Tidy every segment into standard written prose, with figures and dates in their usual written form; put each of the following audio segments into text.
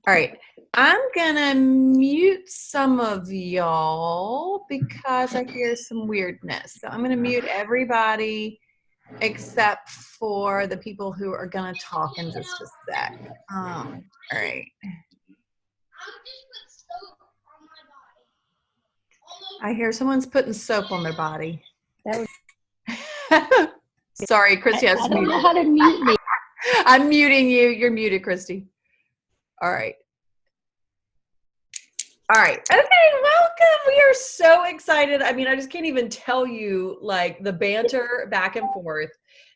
All right. I'm going to mute some of y'all because I hear some weirdness. So I'm going to mute everybody except for the people who are going to talk in just a sec. All right. I hear someone's putting soap on their body. Sorry, Christy. I don't know how to mute me. I'm muting you. You're muted, Christy. All right. All right. Okay, welcome. We are so excited. I mean, I just can't even tell you like the banter back and forth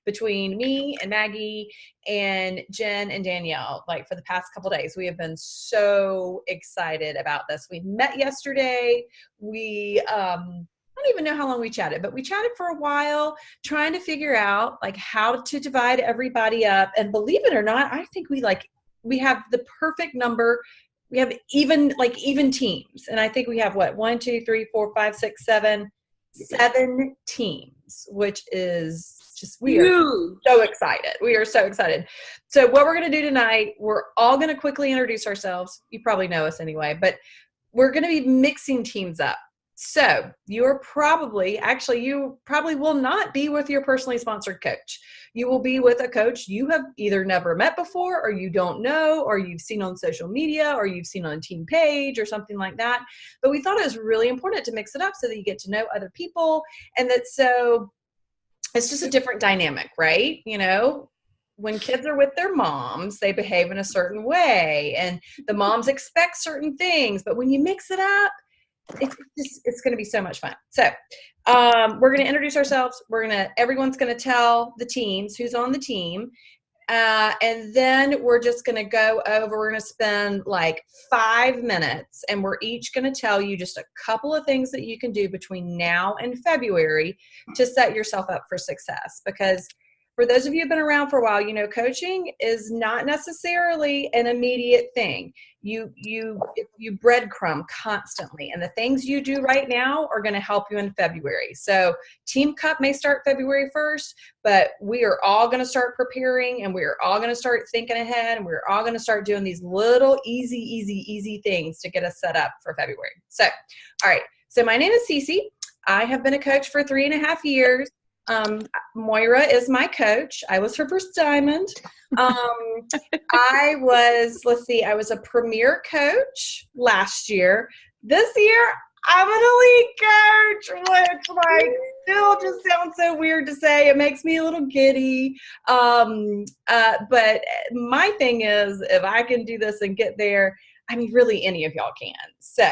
between me and Maggie and Jen and Danielle, like for the past couple days. We have been so excited about this. We met yesterday. We I don't even know how long we chatted, but we chatted for a while trying to figure out like how to divide everybody up. And believe it or not, I think we have the perfect number. We have even teams. And I think we have what, 1, 2, 3, 4, 5, 6, 7 teams, which is just, we are so excited. We are so excited. So what we're going to do tonight, we're all going to quickly introduce ourselves. You probably know us anyway, but we're going to be mixing teams up. So you probably will not be with your personally sponsored coach. You will be with a coach you have either never met before, or you don't know, or you've seen on social media, or you've seen on a team page or something like that. But we thought it was really important to mix it up so that you get to know other people, and so it's just a different dynamic, right? You know, when kids are with their moms, they behave in a certain way, and the moms expect certain things. But when you mix it up, it's going to be so much fun. So we're going to introduce ourselves. Everyone's going to tell the teams who's on the team. And then we're just going to we're going to spend like 5 minutes, and we're each going to tell you just a couple of things that you can do between now and February to set yourself up for success. Because for those of you who've been around for a while, you know, coaching is not necessarily an immediate thing. You breadcrumb constantly, and the things you do right now are going to help you in February. So Team Cup may start February 1st, but we are all going to start preparing, and we're all going to start thinking ahead, and we're all going to start doing these little easy things to get us set up for February. So, all right. So my name is Cece. I have been a coach for 3.5 years. Moira is my coach. I was her first diamond. I was a premier coach last year. This year, I'm an elite coach, which still just sounds so weird to say. It makes me a little giddy. But my thing is, if I can do this and get there, I mean, really any of y'all can. So,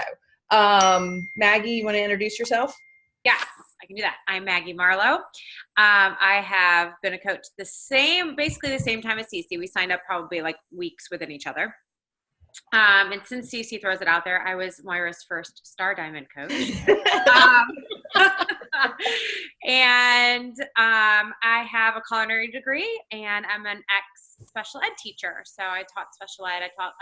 Maggie, you want to introduce yourself? Yes, I can do that. I'm Maggie Marlowe. I have been a coach basically the same time as Cece. We signed up probably like weeks within each other. And since Cece throws it out there, I was Moira's first Star Diamond coach. And I have a culinary degree, and I'm an ex-special ed teacher. So I taught special ed. I taught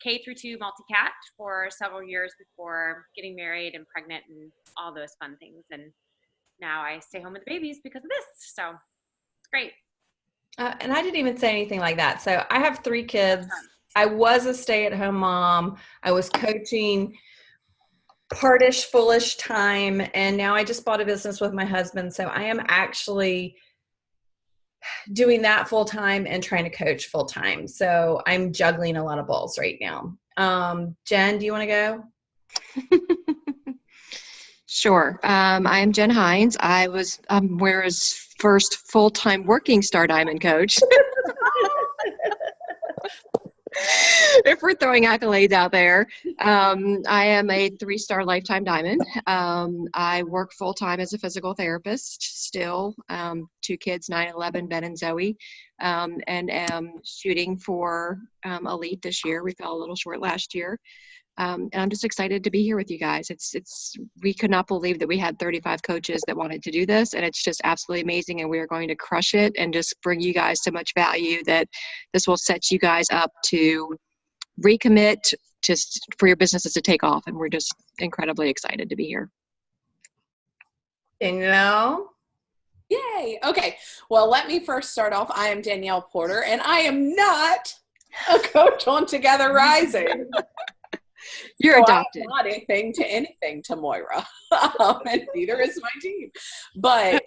K through 2 multi-cat for several years before getting married and pregnant and all those fun things. And now I stay home with the babies because of this. So it's great. And I didn't even say anything like that. So I have 3 kids. I was a stay-at-home mom. I was coaching partish, fullish time. And now I just bought a business with my husband. So I am actually doing that full time and trying to coach full time. So I'm juggling a lot of balls right now. Jen, do you want to go? Sure. I am Jen Hines. I was Moira's first full-time working Star Diamond coach. If we're throwing accolades out there, I am a 3-star lifetime diamond. I work full-time as a physical therapist still, 2 kids, 9 and 11, Ben and Zoe, and am shooting for elite this year. We fell a little short last year. And I'm just excited to be here with you guys. We could not believe that we had 35 coaches that wanted to do this, and it's just absolutely amazing. And we are going to crush it and just bring you guys so much value that this will set you guys up to recommit for your businesses to take off. And we're just incredibly excited to be here. Danielle? Yay. Okay. Well, let me first start off. I am Danielle Porter, and I am not a coach on Together Rising. You're so adopted. I'm not anything to Moira, and neither is my team. But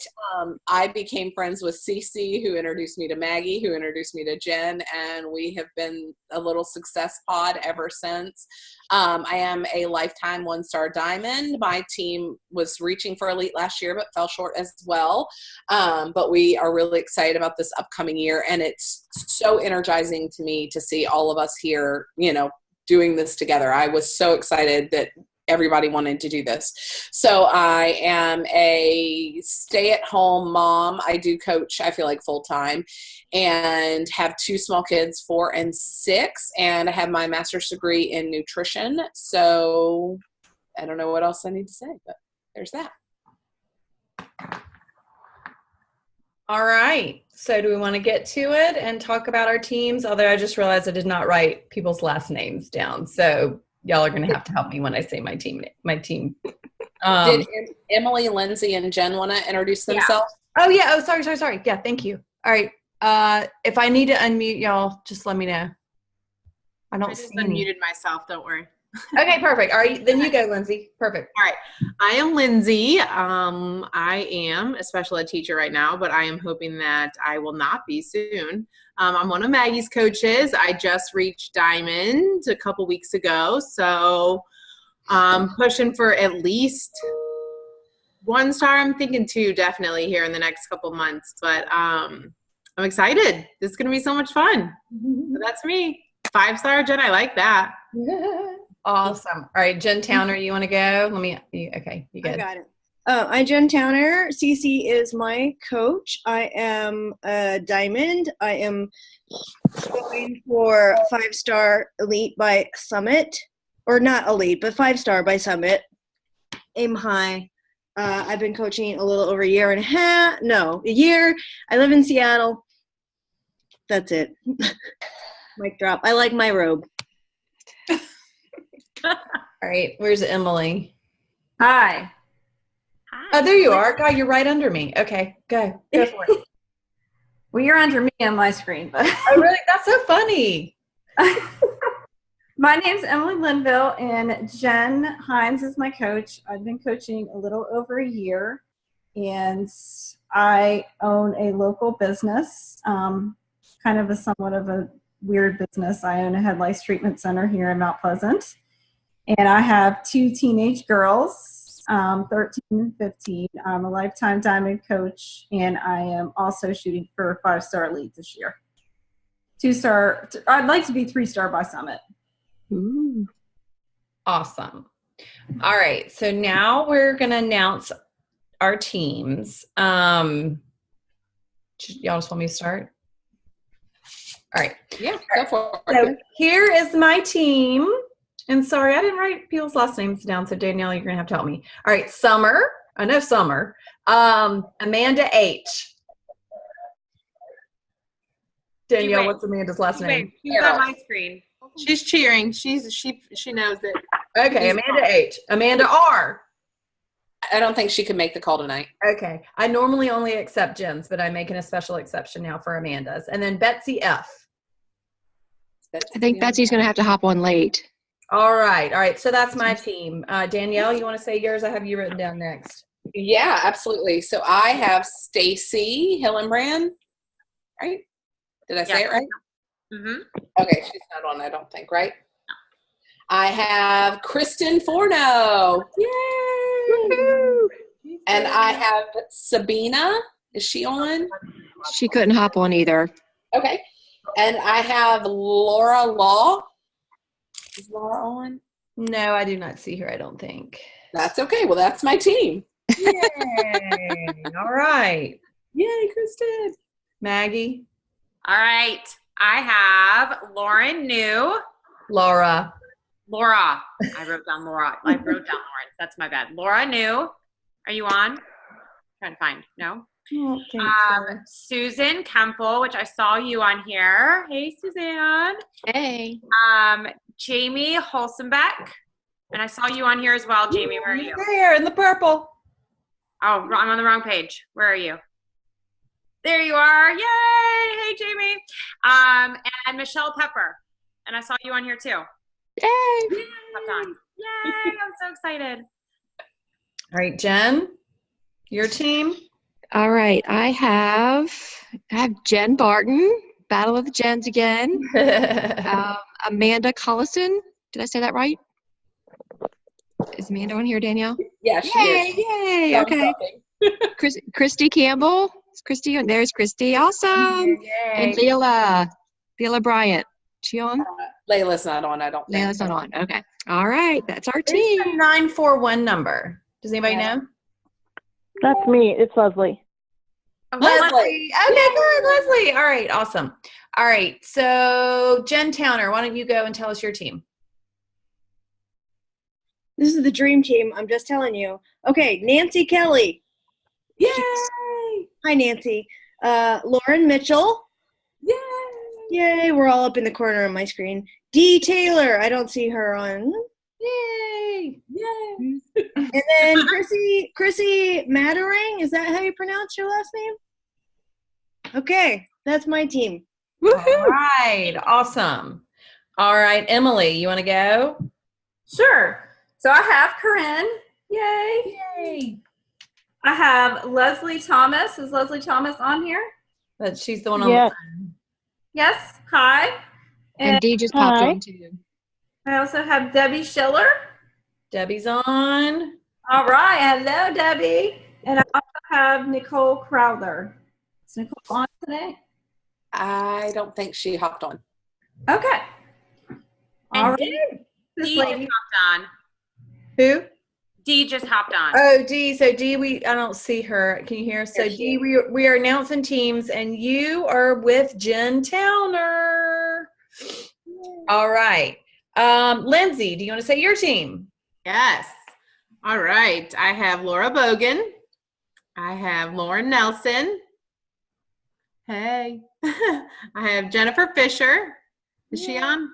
I became friends with Cece, who introduced me to Maggie, who introduced me to Jen, and we have been a little success pod ever since. I am a lifetime 1-star diamond. My team was reaching for elite last year, but fell short as well. But we are really excited about this upcoming year, and it's so energizing to me to see all of us here, doing this together. I was so excited that everybody wanted to do this. So I am a stay-at-home mom. I do coach, I feel like, full-time, and have 2 small kids, 4 and 6, and I have my master's degree in nutrition. So I don't know what else I need to say, but there's that. All right. So do we want to get to it and talk about our teams? Although I just realized I did not write people's last names down. So y'all are going to have to help me when I say my team. Did Emily, Lindsay, and Jen want to introduce themselves? Yeah. Oh, yeah. Oh, sorry. Yeah, thank you. All right. If I need to unmute y'all, just let me know. I just unmuted myself. Don't worry. Okay, perfect. All right, then you go, Lindsay. Perfect. All right. I am Lindsay. I am a special ed teacher right now, but I am hoping that I will not be soon. I'm one of Maggie's coaches. I just reached Diamond a couple weeks ago, so I'm pushing for at least 1 star. I'm thinking 2 definitely here in the next couple months, but I'm excited. This is going to be so much fun. So that's me. 5-star, Jen. I like that. Awesome. All right, Jen Towner, you want to go? Okay, you good. I got it. I'm Jen Towner. Cece is my coach. I am a diamond. I am going for 5-star elite by Summit, or not elite, but 5-star by Summit. Aim high. I've been coaching a little over a year. I live in Seattle. That's it. Mic drop. I like my robe. All right, where's Emily? Hi. Oh, there you are. God, you're right under me. Okay, go for it. Well, you're under me on my screen. But oh, really? That's so funny. My name's Emily Linville, and Jen Hines is my coach. I've been coaching a little over a year, and I own a local business, kind of somewhat of a weird business. I own a head lice treatment center here in Mount Pleasant. And I have 2 teenage girls, 13 and 15. I'm a lifetime diamond coach, and I am also shooting for 5-star elite this year. 2-star, I'd like to be 3-star by Summit. Ooh. Awesome. All right, so now we're going to announce our teams. Y'all just want me to start? All right. Yeah, go for it. So here is my team. And sorry, I didn't write people's last names down, so Danielle, you're going to have to help me. All right, Summer. I know Summer. Amanda H. Danielle, what's Amanda's last name? She's on my screen. She's cheering. She knows it. Okay, Amanda H. Amanda R. I don't think she could make the call tonight. Okay. I normally only accept Jen's, but I'm making a special exception now for Amanda's. And then Betsy F. I think Betsy's going to have to hop on late. All right. So that's my team. Danielle, you want to say yours? I have you written down next. Yeah, absolutely. So I have Stacy Hillenbrand. Right? Did I say it right? Mm-hmm. Okay, she's not on, I don't think, right? I have Kristen Forno. Yay! Woo-hoo! And I have Sabina. Is she on? She couldn't hop on either. Okay. And I have Laura Law. Is Laura on? No, I do not see her, I don't think. That's okay. Well, that's my team. Yay. All right. Yay, Kristen. Maggie. All right. I have Lauren New. Laura. I wrote down Laura. Lauren. That's my bad. Laura New. Are you on? Trying to find. No? Susan Kemple, which I saw you on here. Hey, Suzanne. Hey. Jamie Holsenbeck. And I saw you on here as well, Jamie. Where are you? There, in the purple. Oh, I'm on the wrong page. Where are you? There you are. Yay. Hey, Jamie. And Michelle Pepper. And I saw you on here too. Yay! Popped on. Yay. I'm so excited. All right, Jen, your team. All right, I have Jen Barton, Battle of the Gens again. Amanda Collison. Did I say that right? Is Amanda on here, Danielle? Yeah, she is. Yay! Okay. Christy Campbell. Is Christy on? There's Christy. Awesome. Yay. And Leila Bryant. She on? Layla's not on, I don't think. Leila's not on. Okay. All right. That's our team. Who's the 941 number? Does anybody know? That's me. It's Leslie. Leslie. Okay, good. Leslie. All right. Awesome. All right. So Jen Towner, why don't you go and tell us your team? This is the dream team. I'm just telling you. Okay, Nancy Kelly. Yay! Hi, Nancy. Lauren Mitchell. Yay! Yay, we're all up in the corner on my screen. Dee Taylor. I don't see her on. Yay. Yay! And then Chrissy Mattering. Is that how you pronounce your last name? Okay, that's my team. Woohoo! All right. Awesome. All right, Emily, you want to go? Sure. So I have Corinne. Yay. Yay. I have Leslie Thomas. Is Leslie Thomas on here? But she's the one on Yes. the phone. Yes. Hi. And Dee just popped Hi. on too. I also have Debbie Schiller. Debbie's on. All right. Hello, Debbie. And I also have Nicole Crowther. Is Nicole on today? I don't think she hopped on. Okay. All And right. This Dee just lady. hopped on. Who? Dee just hopped on. Oh, Dee. So Dee, I don't see her. Can you hear us? So Dee, we are announcing teams, and you are with Jen Towner. All right. Lindsay, do you want to say your team? Yes. All right. I have Laura Bogan. I have Lauren Nelson. Hey. I have Jennifer Fisher. Is she on?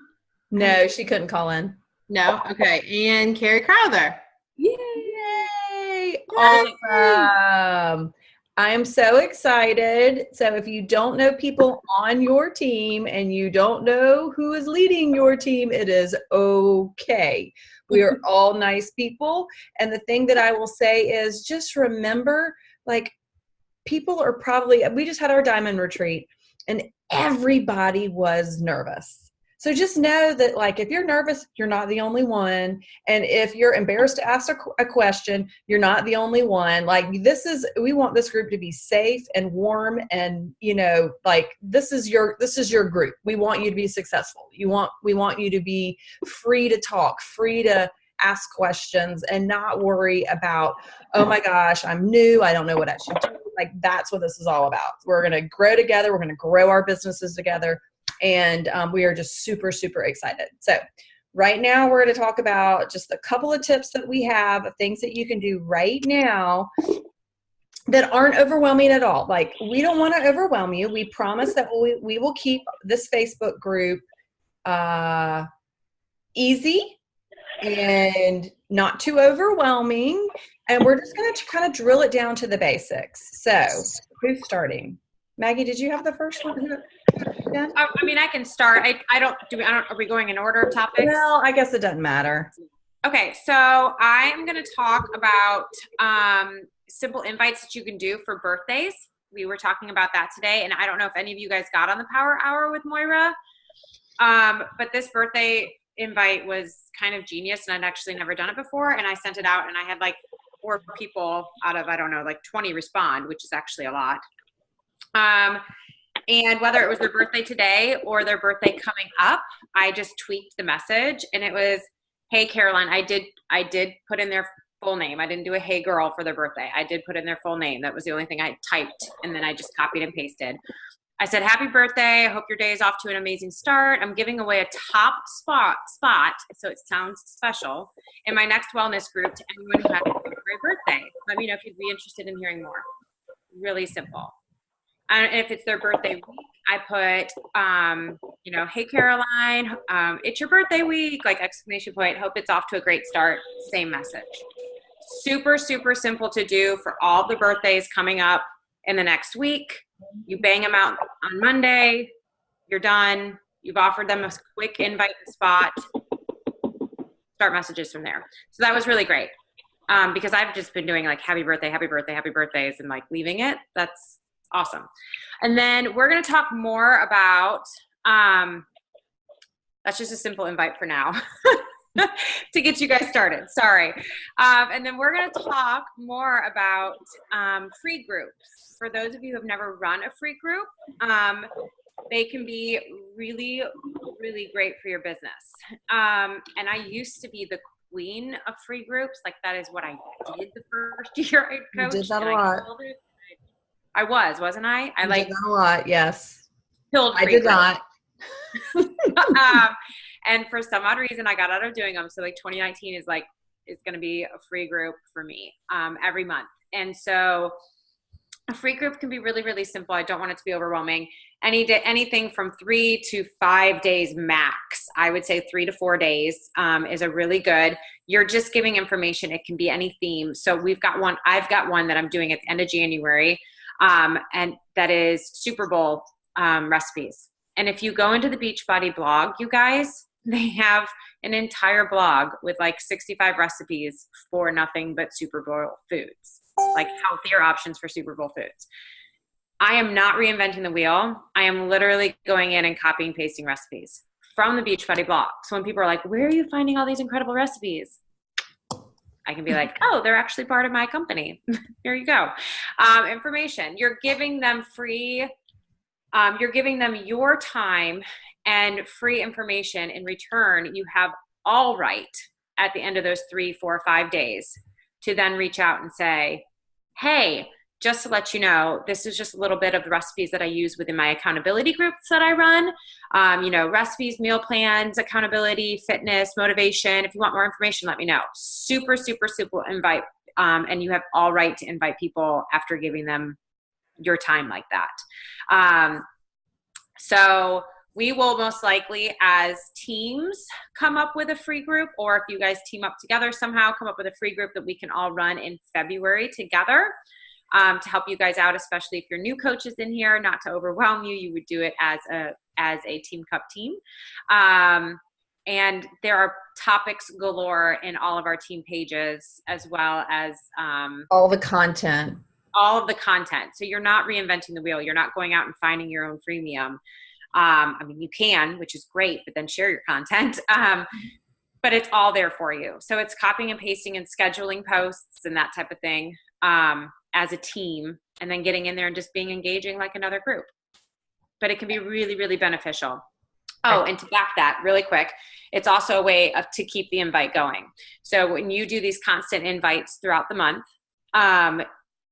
No, she couldn't call in. No? Okay. And Carrie Crowther. Yay! Awesome. I am so excited. So if you don't know people on your team and you don't know who is leading your team, it is okay. We are all nice people. And the thing that I will say is just remember, like, people are probably, we just had our diamond retreat and everybody was nervous. So just know that, like, if you're nervous, you're not the only one. And if you're embarrassed to ask a question, you're not the only one. Like, we want this group to be safe and warm and, you know, like, this is your group. We want you to be successful. We want you to be free to talk, free to ask questions and not worry about, oh my gosh, I'm new. I don't know what I should do. Like, that's what this is all about. We're going to grow together. We're going to grow our businesses together. And we are just super, super excited. So right now we're going to talk about just a couple of tips that we have of things that you can do right now that aren't overwhelming at all. Like, we don't want to overwhelm you. We promise that we will keep this Facebook group easy and not too overwhelming. And we're just going to kind of drill it down to the basics. So who's starting? Maggie, did you have the first one? I mean, I can start. Are we going in order of topics? Well, I guess it doesn't matter. Okay, so I'm going to talk about simple invites that you can do for birthdays. We were talking about that today, and I don't know if any of you guys got on the Power Hour with Moira, but this birthday invite was kind of genius, and I'd actually never done it before, and I sent it out, and I had like 4 people out of, I don't know, like 20 respond, which is actually a lot. And whether it was their birthday today or their birthday coming up, I just tweaked the message, and it was, hey, Caroline, I did put in their full name. I didn't do a hey girl for their birthday. I did put in their full name. That was the only thing I typed, and then I just copied and pasted. I said, happy birthday. I hope your day is off to an amazing start. I'm giving away a top spot, so it sounds special, in my next wellness group to anyone who has a great birthday. Let me know if you'd be interested in hearing more. Really simple. And if it's their birthday week, I put, hey, Caroline, it's your birthday week, like exclamation point, hope it's off to a great start, same message. Super, super simple to do for all the birthdays coming up in the next week. You bang them out on Monday, you're done. You've offered them a quick invite spot. Start messages from there. So that was really great. Because I've just been doing like happy birthday, happy birthday, happy birthdays and like leaving it. That's awesome. And then we're going to talk more about, that's just a simple invite for now to get you guys started. Sorry. And then we're going to talk more about free groups. For those of you who have never run a free group, they can be really, really great for your business. And I used to be the queen of free groups. Like that is what I did the first year I coached. You did that a lot. I wasn't I? I did that a lot, yes. Killed I did not. And for some odd reason, I got out of doing them. So like 2019 is going to be a free group for me every month. And so a free group can be really, really simple. I don't want it to be overwhelming. Anything from 3 to 5 days max. I would say 3 to 4 days is a really good. You're just giving information. It can be any theme. So we've got one. I've got one that I'm doing at the end of January, and that is Super Bowl recipes. And if you go into the Beachbody blog, you guys, they have an entire blog with like 65 recipes for nothing but Super Bowl foods, like healthier options for Super Bowl foods. I am not reinventing the wheel. I am literally going in and copying and pasting recipes from the Beachbody blog. So when people are like, where are you finding all these incredible recipes? I can be like, oh, they're actually part of my company. Here you go. Information. You're giving them free. You're giving them your time and free information. In return, you have all right at the end of those 3, 4, 5 days to then reach out and say, hey, just to let you know, this is just a little bit of the recipes that I use within my accountability groups that I run. Recipes, meal plans, accountability, fitness, motivation. If you want more information, let me know. Super, super, super invite. And you have all right to invite people after giving them your time like that. So we will most likely as teams come up with a free group, or if you guys team up together somehow, come up with a free group that we can all run in February together. To help you guys out, especially if you're new coaches in here, not to overwhelm you. You would do it as a Team Cup team. And there are topics galore in all of our team pages, as well as all the content. All of the content. So you're not reinventing the wheel. You're not going out and finding your own freemium. You can, which is great, but then share your content. But it's all there for you. So it's copying and pasting and scheduling posts and that type of thing. As a team, and then getting in there and just being engaging like another group. But it can be really, really beneficial. Oh, and to back that really quick, it's also a way to keep the invite going. So when you do these constant invites throughout the month,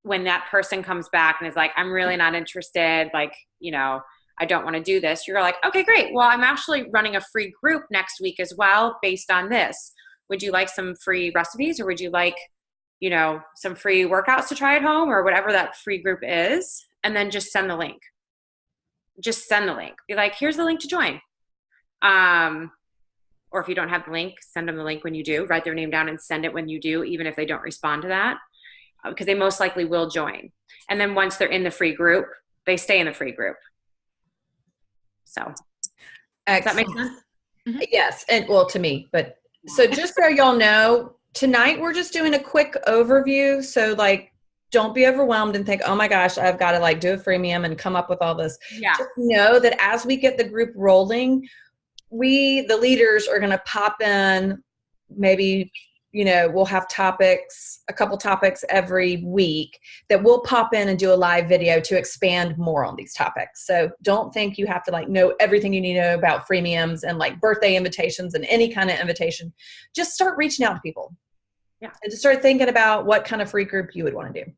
when that person comes back and is like, I'm really not interested, I don't want to do this, you're like, okay, great. Well, I'm actually running a free group next week as well based on this. Would you like some free recipes, or would you like some free workouts to try at home, or whatever that free group is? And then just send the link. Just send the link. Be like, here's the link to join. Or if you don't have the link, send them the link when you do. Write their name down and send it when you do, even if they don't respond to that, because they most likely will join. And then once they're in the free group, they stay in the free group. So excellent. Does that make sense? Mm-hmm. Yes. And well, to me, but so just so y'all know, tonight we're just doing a quick overview. So don't be overwhelmed and think, oh my gosh, I've got to do a freemium and come up with all this. Yeah. Just know that as we get the group rolling, we, the leaders, are going to pop in. Maybe, we'll have a couple topics every week that we'll pop in and do a live video to expand more on these topics. So don't think you have to know everything you need to know about freemiums and birthday invitations and any kind of invitation. Just start reaching out to people. Yeah. And just start thinking about what kind of free group you would want to do.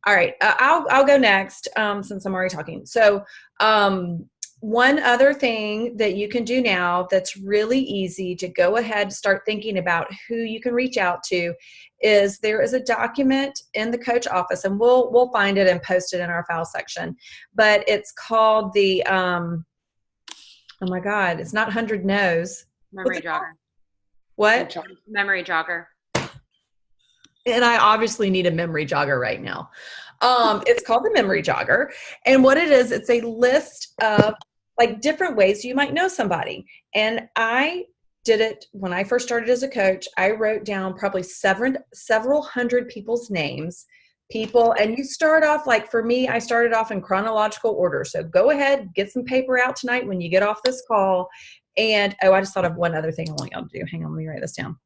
All right. I'll go next since I'm already talking. So one other thing that you can do now that's really easy to go ahead and start thinking about who you can reach out to is there is a document in the coach office, and we'll find it and post it in our file section. But it's called the oh my God, it's not 100 No's. Memory jogger. What? Memory jogger. and I obviously need a memory jogger right now. It's called the Memory Jogger. And what it is, it's a list of like different ways you might know somebody. And I did it when I first started as a coach. I wrote down probably several hundred people's names, and you start off, like for me, I started off in chronological order. So go ahead, get some paper out tonight when you get off this call. And, I just thought of one other thing I want y'all to do. Hang on, let me write this down.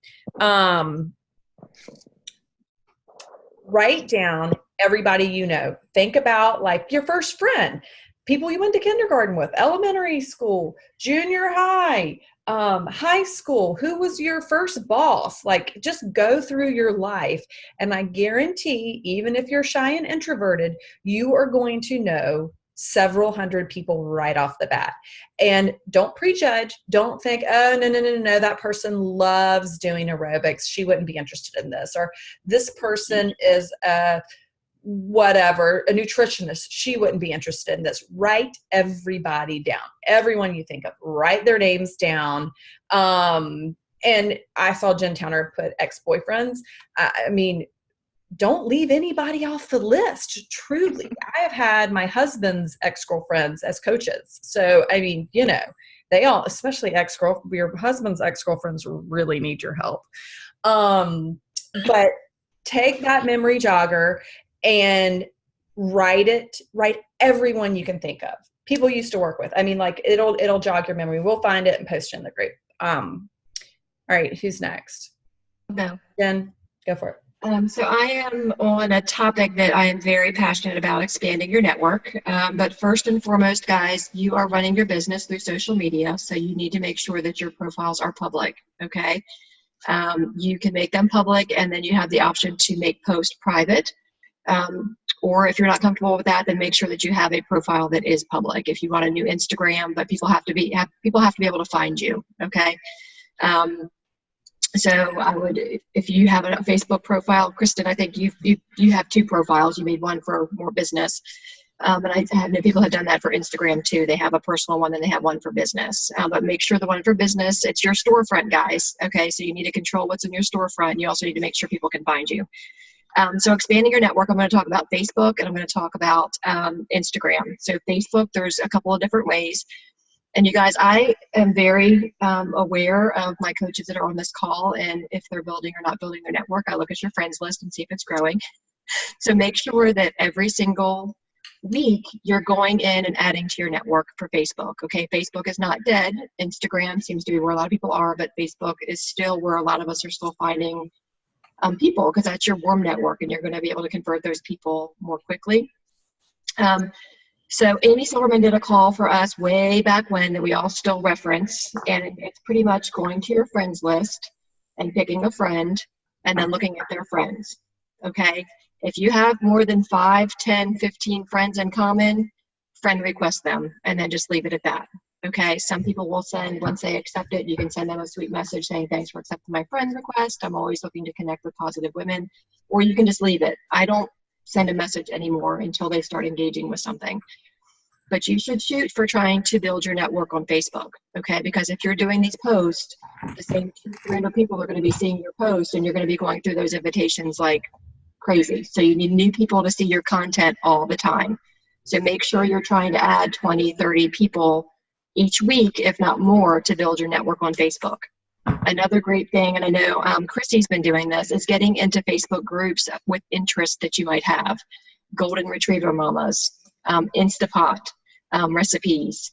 Write down everybody you know. Think about like your first friend, people you went to kindergarten with, elementary school, junior high, high school. Who was your first boss? Like, just go through your life. And I guarantee, even if you're shy and introverted, you are going to know several hundred people right off the bat. And don't prejudge. Don't think, oh, no, that person loves doing aerobics. She wouldn't be interested in this. Or this person is a nutritionist. She wouldn't be interested in this. Write everybody down. Everyone you think of, write their names down. And I saw Jen Towner put ex-boyfriends. I mean, don't leave anybody off the list. Truly. I have had my husband's ex-girlfriends as coaches. So, I mean, they all, especially your husband's ex-girlfriends really need your help. But take that memory jogger and write everyone you can think of. People you used to work with. I mean, like it'll jog your memory. We'll find it and post it in the group. All right, who's next? No. Jen, go for it. So I am on a topic that I am very passionate about, expanding your network. But first and foremost, guys, you are running your business through social media, so you need to make sure that your profiles are public, okay? You can make them public, and then you have the option to make posts private. Or if you're not comfortable with that, then make sure that you have a profile that is public. If you want a new Instagram, but people have to be able to find you, okay? So I would, if you have a Facebook profile, Kristen, I think you have two profiles. You made one for more business. And I know people have done that for Instagram too. They have a personal one and they have one for business. But make sure the one for business, it's your storefront, guys. Okay, so you need to control what's in your storefront. You also need to make sure people can find you. So expanding your network, I'm going to talk about Facebook and I'm going to talk about Instagram. So Facebook, there's a couple of different ways. And you guys, I am very aware of my coaches that are on this call, and if they're building or not building their network, I look at your friends list and see if it's growing. So make sure that every single week you're going in and adding to your network for Facebook. Okay, Facebook is not dead. Instagram seems to be where a lot of people are, but Facebook is still where a lot of us are still finding people, because that's your warm network and you're going to be able to convert those people more quickly. So Amy Silverman did a call for us way back when that we all still reference, and it's pretty much going to your friends list and picking a friend and then looking at their friends, okay? If you have more than 5, 10, 15 friends in common, friend request them and then just leave it at that, okay? Some people will send, once they accept it, you can send them a sweet message saying, thanks for accepting my friend request. I'm always looking to connect with positive women, or you can just leave it. I don't send a message anymore until they start engaging with something. But you should shoot for trying to build your network on Facebook, okay? Because if you're doing these posts, the same 300 people are going to be seeing your posts, and you're going to be going through those invitations like crazy. So you need new people to see your content all the time. So make sure you're trying to add 20, 30 people each week, if not more, to build your network on Facebook. Another great thing, and I know Christy's been doing this, is getting into Facebook groups with interests that you might have. Golden Retriever Mamas, Instapot, recipes,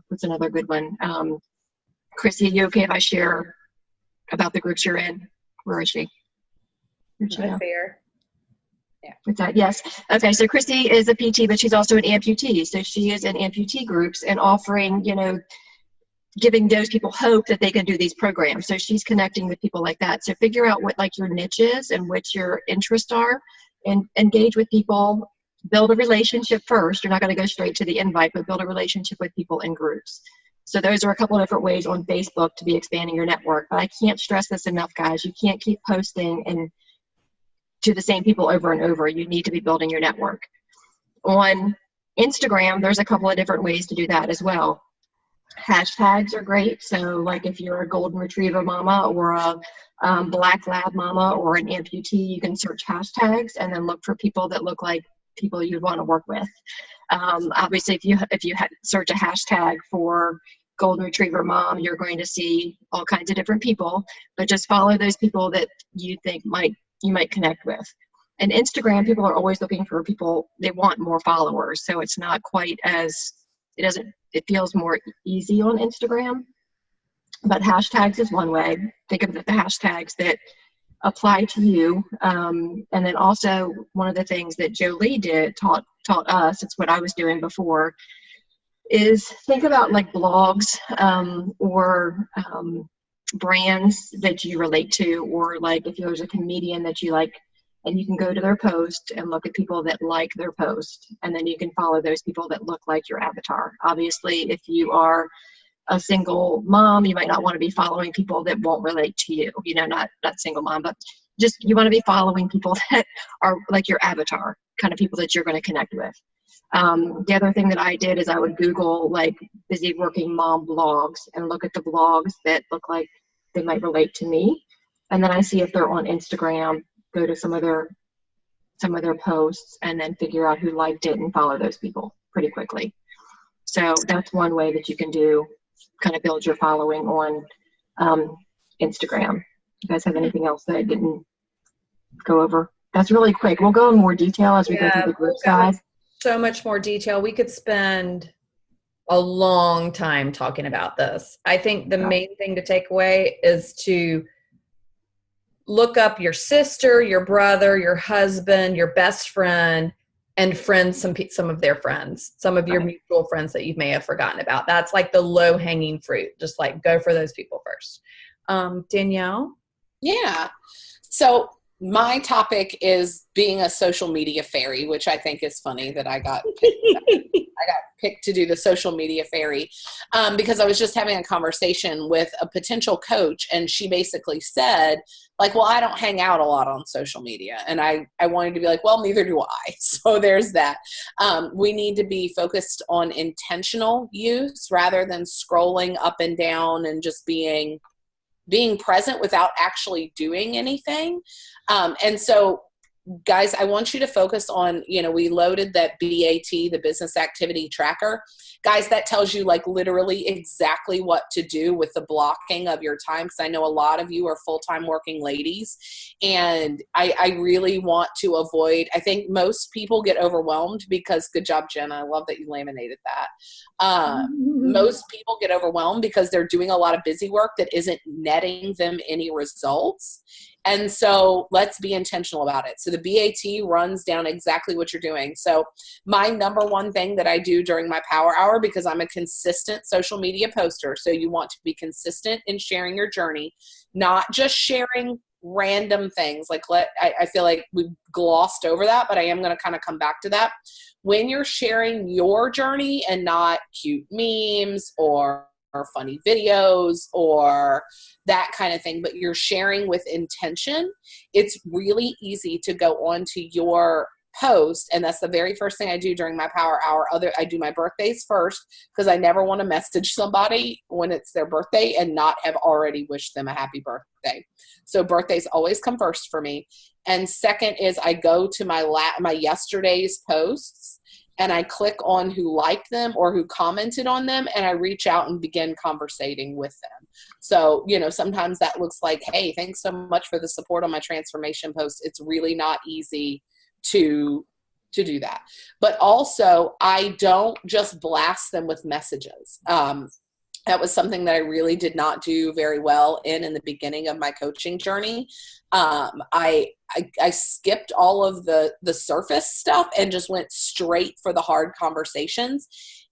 what's another good one? Chrissy, are you okay if I share about the groups you're in? Where is she? Right there. Yeah. What's that? Yes. Okay, so Chrissy is a PT, but she's also an amputee. So she is in amputee groups and offering, giving those people hope that they can do these programs. So she's connecting with people like that. So figure out what like your niche is and what your interests are, and engage with people. Build a relationship first. You're not going to go straight to the invite, but build a relationship with people in groups. So those are a couple of different ways on Facebook to be expanding your network. But I can't stress this enough, guys. You can't keep posting and to the same people over and over. You need to be building your network. On Instagram, there's a couple of different ways to do that as well. Hashtags are great. So like if you're a golden retriever mama or a black lab mama or an amputee, you can search hashtags and then look for people that look like people you'd want to work with. Obviously, if you search a hashtag for golden retriever mom, you're going to see all kinds of different people, but just follow those people that you think you might connect with. And Instagram, people are always looking for people, they want more followers. So it's not quite as, it feels more easy on Instagram, but hashtags is one way. Think of the hashtags that apply to you. And then also one of the things that Jolie taught us, it's what I was doing before, is think about like blogs or brands that you relate to, or like if there's a comedian that you like, and you can go to their post and look at people that like their post, and then you can follow those people that look like your avatar. Obviously, if you are a single mom, you might not want to be following people that won't relate to you, not single mom, but just you want to be following people that are like your avatar, kind of people that you're going to connect with. The other thing that I did is I would Google like busy working mom blogs and look at the blogs that look like they might relate to me. And then I see if they're on Instagram, go to some of their posts and then figure out who liked it and follow those people pretty quickly. So that's one way that you can kind of build your following on Instagram. You guys have anything else that I didn't go over? That's really quick. We'll go in more detail as we go through the groups, guys. So much more detail. We could spend a long time talking about this. I think the main thing to take away is to look up your sister, your brother, your husband, your best friend, and some of their friends, some of your mutual friends that you may have forgotten about. That's like the low hanging fruit. Just like go for those people first. Danielle? Yeah. So my topic is being a social media fairy, which I think is funny that I got picked to do the social media fairy because I was just having a conversation with a potential coach, and she basically said, like, well, I don't hang out a lot on social media. And I wanted to be like, well, neither do I. So there's that. We need to be focused on intentional use rather than scrolling up and down and just being present without actually doing anything. And so guys, I want you to focus on, we loaded that BAT, the business activity tracker. Guys, that tells you like literally exactly what to do with the blocking of your time. Because I know a lot of you are full-time working ladies. And I really want to avoid, I think most people get overwhelmed because, good job, Jen. I love that you laminated that. Most people get overwhelmed because they're doing a lot of busy work that isn't netting them any results. And so let's be intentional about it. So the BAT runs down exactly what you're doing. So my number one thing that I do during my power hour, because I'm a consistent social media poster, so you want to be consistent in sharing your journey, not just sharing random things. Like I feel like we've glossed over that, but I am going to kind of come back to that. When you're sharing your journey and not cute memes or funny videos or that kind of thing, but you're sharing with intention, it's really easy to go onto your post. And that's the very first thing I do during my power hour. I do my birthdays first because I never want to message somebody when it's their birthday and not have already wished them a happy birthday. So birthdays always come first for me. And second is I go to my yesterday's posts and I click on who liked them or who commented on them, and I reach out and begin conversating with them. So, sometimes that looks like, hey, thanks so much for the support on my transformation post. It's really not easy to do that. But also, I don't just blast them with messages. That was something that I really did not do very well in the beginning of my coaching journey. I skipped all of the surface stuff and just went straight for the hard conversations.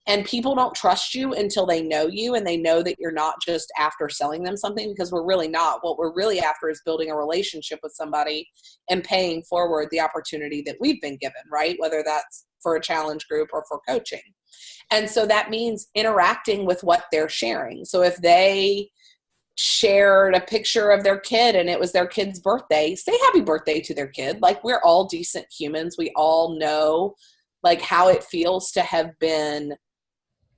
And people don't trust you until they know you and they know that you're not just after selling them something, because we're really not. What we're really after is building a relationship with somebody and paying forward the opportunity that we've been given, right? Whether that's for a challenge group or for coaching. And so that means interacting with what they're sharing. So if they shared a picture of their kid and it was their kid's birthday, say happy birthday to their kid. Like, we're all decent humans. We all know like how it feels to have been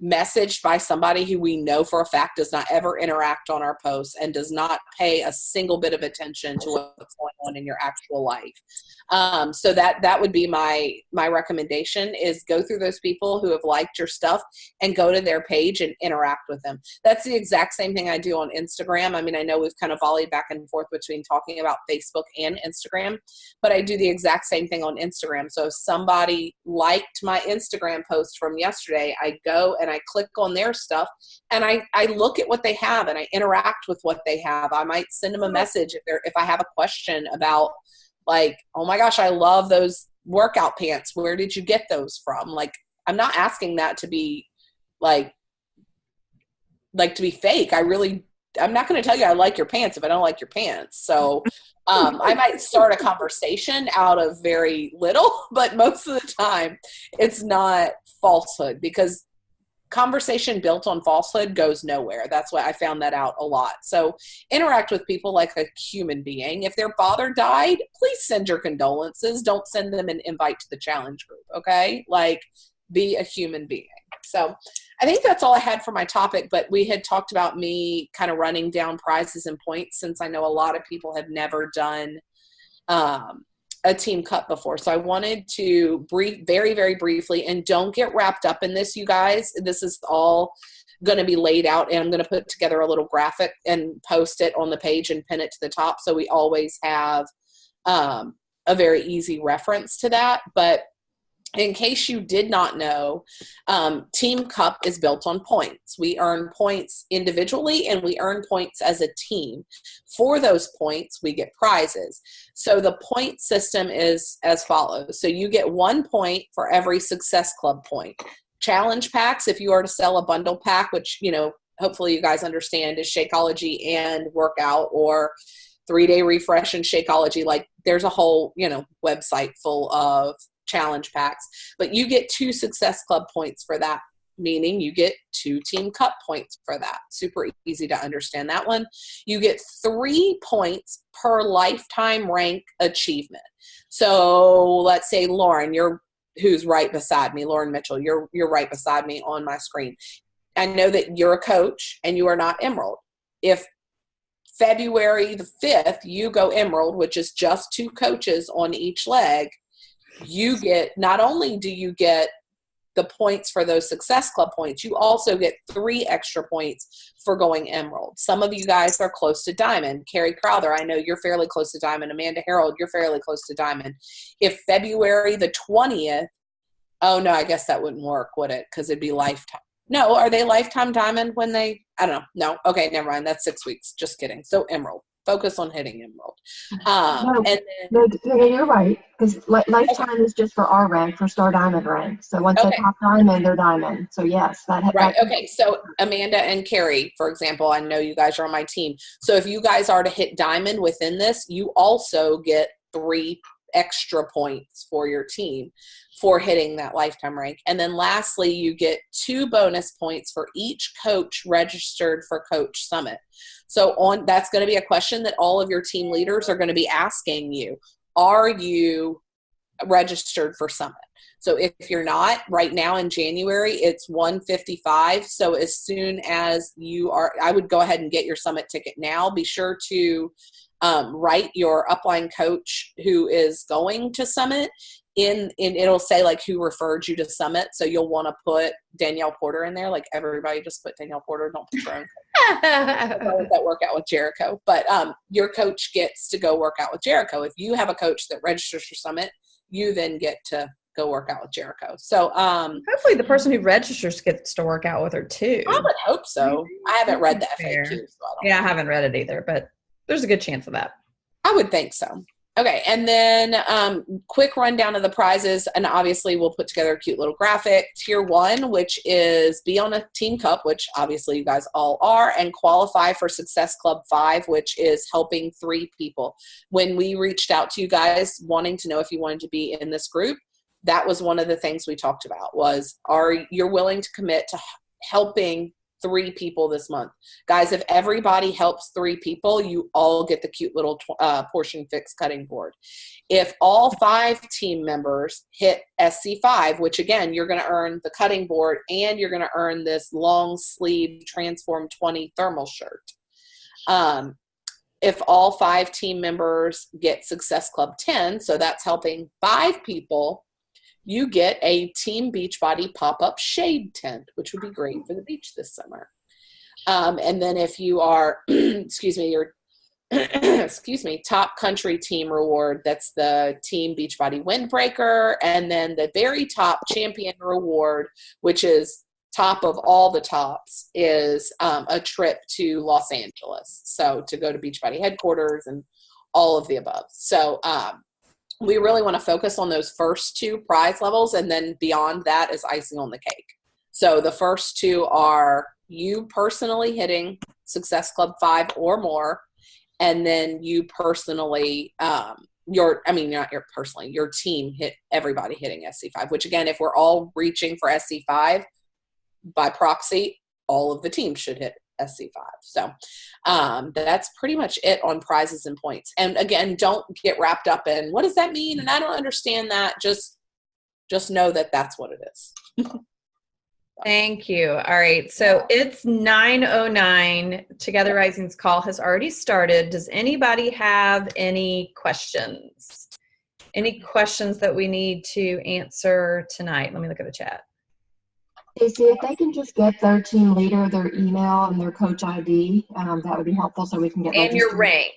messaged by somebody who we know for a fact does not ever interact on our posts and does not pay a single bit of attention to what's going on in your actual life. So that would be my recommendation, is go through those people who have liked your stuff and go to their page and interact with them. That's the exact same thing I do on Instagram. I mean, I know we've kind of volleyed back and forth between talking about Facebook and Instagram, but I do the exact same thing on Instagram. So if somebody liked my Instagram post from yesterday, I go and I click on their stuff and I look at what they have and I interact with what they have. I might send them a message if I have a question about, like, oh my gosh, I love those workout pants. Where did you get those from? Like, I'm not asking that to be like to be fake. I'm not going to tell you I like your pants if I don't like your pants. So I might start a conversation out of very little, but most of the time it's not falsehood, because conversation built on falsehood goes nowhere. That's why I found that out a lot. So interact with people like a human being. If their father died, please send your condolences. Don't send them an invite to the challenge group. Okay? Like, be a human being. So I think that's all I had for my topic, but we had talked about me kind of running down prizes and points, since I know a lot of people have never done a team cup before. So I wanted to very, very briefly, and don't get wrapped up in this, you guys. This is all going to be laid out, and I'm going to put together a little graphic and post it on the page and pin it to the top, so we always have a very easy reference to that. But in case you did not know, Team Cup is built on points. We earn points individually and we earn points as a team. For those points, we get prizes. So the point system is as follows. So you get 1 point for every Success Club point. Challenge packs, if you are to sell a bundle pack, which, you know, hopefully you guys understand is Shakeology and workout, or 3-day refresh and Shakeology. Like, there's a whole, you know, website full of challenge packs, but you get 2 Success Club points for that, meaning you get 2 Team Cup points for that. Super easy to understand that one. You get 3 points per lifetime rank achievement. So let's say Lauren, who's right beside me, Lauren Mitchell, you're right beside me on my screen. I know that you're a coach and you are not Emerald. If February the 5th you go Emerald, which is just 2 coaches on each leg, you get, not only do you get the points for those Success Club points, you also get 3 extra points for going Emerald. Some of you guys are close to Diamond. Carrie Crowther, I know you're fairly close to Diamond. Amanda Harold, you're fairly close to Diamond. If February the 20th, oh no, I guess that wouldn't work, would it? Because it'd be lifetime. No, are they lifetime Diamond when they, I don't know. No, okay, never mind. That's 6 weeks. Just kidding. So Emerald. Focus on hitting Emerald. No, you're right, because lifetime is just for our rank, for Star Diamond rank. So once they pop Diamond, they're Diamond. So yes, right. Okay, so Amanda and Carrie, for example, I know you guys are on my team. So if you guys are to hit Diamond within this, you also get 3 extra points for your team for hitting that lifetime rank. And then lastly, you get 2 bonus points for each coach registered for Coach Summit. So that's going to be a question that all of your team leaders are going to be asking you. Are you registered for Summit? So if you're not, right now in January, it's $155. So as soon as you are, I would go ahead and get your Summit ticket now. Be sure to write your upline coach who is going to Summit in it'll say like who referred you to Summit. So you'll want to put Danielle Porter in there. Like, everybody just put Danielle Porter. Don't put your own coach. That work out with Jericho. But your coach gets to go work out with Jericho. If you have a coach that registers for Summit, you then get to go work out with Jericho. So hopefully the person who registers gets to work out with her too. I would hope so. I haven't read the FAQ. So I haven't read it either, but there's a good chance of that. I would think so. Okay, and then quick rundown of the prizes, and obviously we'll put together a cute little graphic. Tier 1, which is be on a Team Cup, which obviously you guys all are, and qualify for Success Club 5, which is helping 3 people. When we reached out to you guys wanting to know if you wanted to be in this group, that was one of the things we talked about was, are you willing to commit to helping 3 people this month. Guys, if everybody helps 3 people, you all get the cute little portion fix cutting board. If all 5 team members hit SC5, which again, you're going to earn the cutting board and you're going to earn this long sleeve Transform 20 thermal shirt. If all 5 team members get Success Club 10, so that's helping 5 people, you get a Team Beachbody pop-up shade tent, which would be great for the beach this summer. And then if you are, your top country team reward, that's the Team Beachbody Windbreaker. And then the very top champion reward, which is top of all the tops, is a trip to Los Angeles. So to go to Beachbody headquarters and all of the above. So we really want to focus on those first 2 prize levels, and then beyond that is icing on the cake. So the first 2 are you personally hitting Success Club 5 or more, and then you personally, your team hit everybody hitting SC5, which again, if we're all reaching for SC5, by proxy, all of the teams should hit SC5. So that's pretty much it on prizes and points. And again, don't get wrapped up in what does that mean? And I don't understand that. Just know that that's what it is. Thank you. All right. So it's 9:09. Together Rising's call has already started. Does anybody have any questions? Any questions that we need to answer tonight? Let me look at the chat. Stacey, if they can just get their team leader, their email, and their coach ID, that would be helpful so we can get and registered. your rank.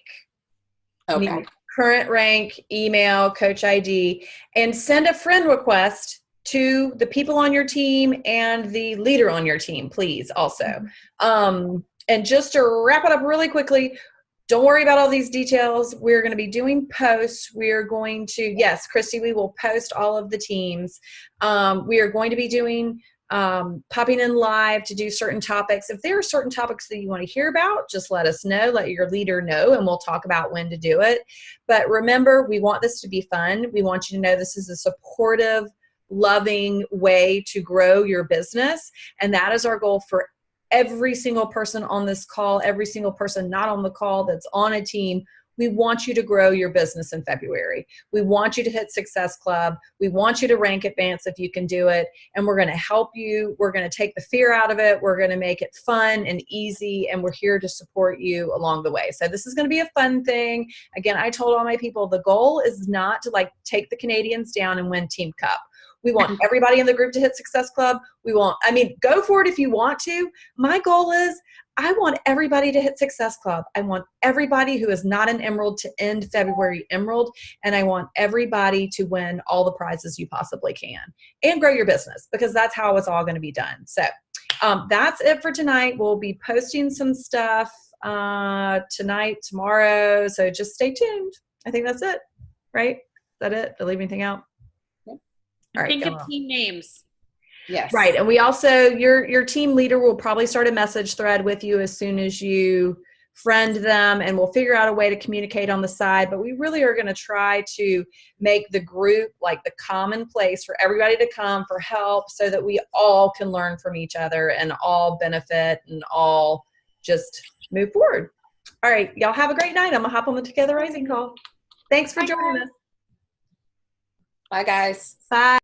Okay. Current rank, email, coach ID, and send a friend request to the people on your team and the leader on your team, please, also. And just to wrap it up really quickly, don't worry about all these details. We're going to be doing posts. We're going to, yes, Christy, we will post all of the teams. We are going to be doing popping in live to do certain topics. If there are certain topics that you want to hear about, just let us know, let your leader know, and we'll talk about when to do it. But remember, we want this to be fun. We want you to know this is a supportive, loving way to grow your business. And that is our goal for every single person on this call, every single person not on the call that's on a team. We want you to grow your business in February. We want you to hit Success Club. We want you to rank advance if you can do it. And we're going to help you. We're going to take the fear out of it. We're going to make it fun and easy. And we're here to support you along the way. So this is going to be a fun thing. Again, I told all my people, the goal is not to like take the Canadians down and win Team Cup. We want everybody in the group to hit Success Club. Go for it if you want to. My goal is I want everybody to hit Success Club. I want everybody who is not an Emerald to end February Emerald. And I want everybody to win all the prizes you possibly can and grow your business, because that's how it's all going to be done. So that's it for tonight. We'll be posting some stuff tonight, tomorrow. So just stay tuned. I think that's it, right? Is that it? Did I leave anything out? All right, think of team names. Yes. Right. And we also, your team leader will probably start a message thread with you as soon as you friend them, and we'll figure out a way to communicate on the side. But we really are going to try to make the group like the common place for everybody to come for help, so that we all can learn from each other and all benefit and all just move forward. All right. Y'all have a great night. I'm going to hop on the Together Rising call. Thanks for joining us. Bye, guys. Bye.